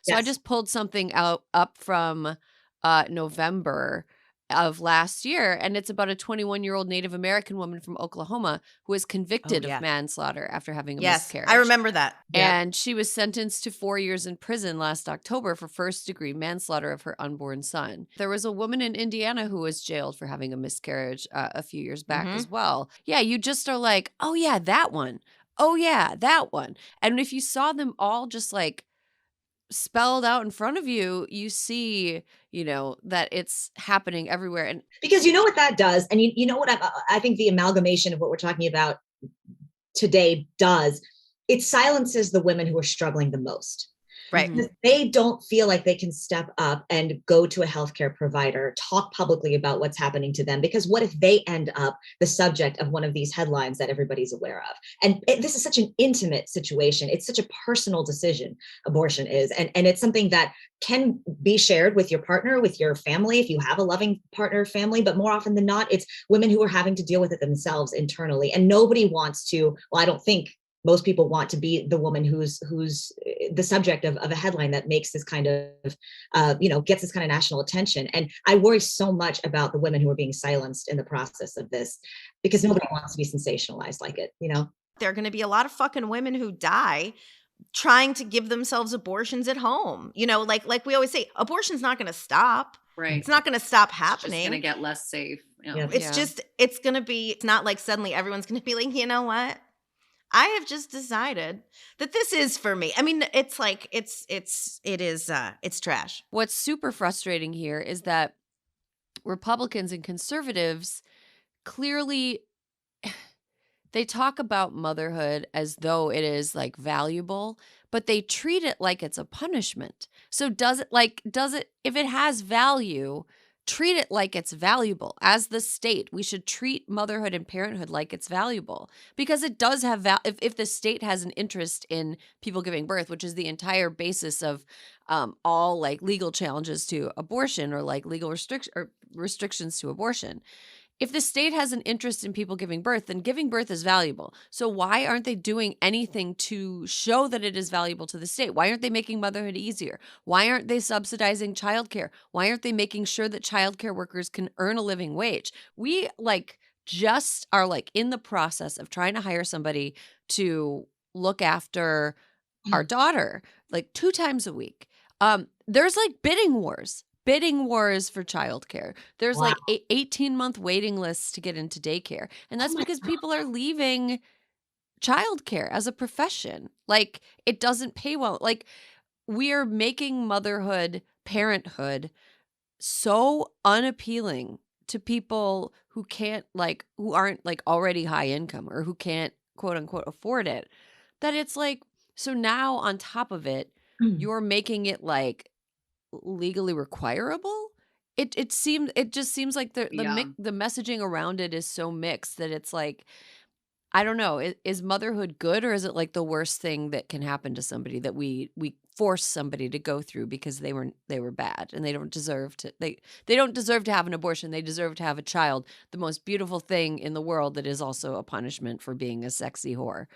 So I Yes. just pulled something up from November of last year, and it's about a 21-year-old Native American woman from Oklahoma who was convicted yeah. of manslaughter after having a Yes, miscarriage. I remember that. And she was sentenced to 4 years in prison last October for first-degree manslaughter of her unborn son. There was a woman in Indiana who was jailed for having a miscarriage a few years back as well. Yeah, you just are like, oh yeah, that one. Oh yeah, that one. And if you saw them all just like spelled out in front of you, you see, that it's happening everywhere. And because you know what that does, and you know what I think the amalgamation of what we're talking about today does, it silences the women who are struggling the most. Right. Because they don't feel like they can step up and go to a healthcare provider, talk publicly about what's happening to them. Because what if they end up the subject of one of these headlines that everybody's aware of? And this is such an intimate situation. It's such a personal decision, abortion is. And it's something that can be shared with your partner, with your family, if you have a loving partner, family. But more often than not, it's women who are having to deal with it themselves internally. And nobody wants to, well, I don't think most people want to be the woman who's the subject of a headline that makes this kind of, gets this kind of national attention. And I worry so much about the women who are being silenced in the process of this, because nobody wants to be sensationalized like it, There are going to be a lot of fucking women who die trying to give themselves abortions at home. Like we always say, abortion's not going to stop. Right. It's not going to stop It's happening. just going to get less safe. Yeah. It's going to be, it's not like suddenly everyone's going to be like, you know what? I have just decided that this is for me. I mean, it's like, it's trash. What's super frustrating here is that Republicans and conservatives clearly, they talk about motherhood as though it is like valuable, but they treat it like it's a punishment. So if it has value, treat it like it's valuable. As the state, we should treat motherhood and parenthood like it's valuable, because it does have if the state has an interest in people giving birth, which is the entire basis of all like legal challenges to abortion, or like legal restrictions to abortion. If the state has an interest in people giving birth, then giving birth is valuable. So why aren't they doing anything to show that it is valuable to the state? Why aren't they making motherhood easier? Why aren't they subsidizing childcare? Why aren't they making sure that childcare workers can earn a living wage? We just are in the process of trying to hire somebody to look after our daughter 2 times a week. There's bidding wars for childcare. There's 18-month waiting lists to get into daycare. And that's because people are leaving childcare as a profession. It doesn't pay well. We are making motherhood, parenthood so unappealing to people who can't who aren't already high income, or who can't quote unquote afford it, that it's so now on top of it, you're making it legally requirable. It just seems like the messaging around it is so mixed that it's I don't know, is motherhood good, or is it the worst thing that can happen to somebody, that we force somebody to go through because they were bad and they don't deserve to they don't deserve to have an abortion. They deserve to have a child, the most beautiful thing in the world that is also a punishment for being a sexy whore.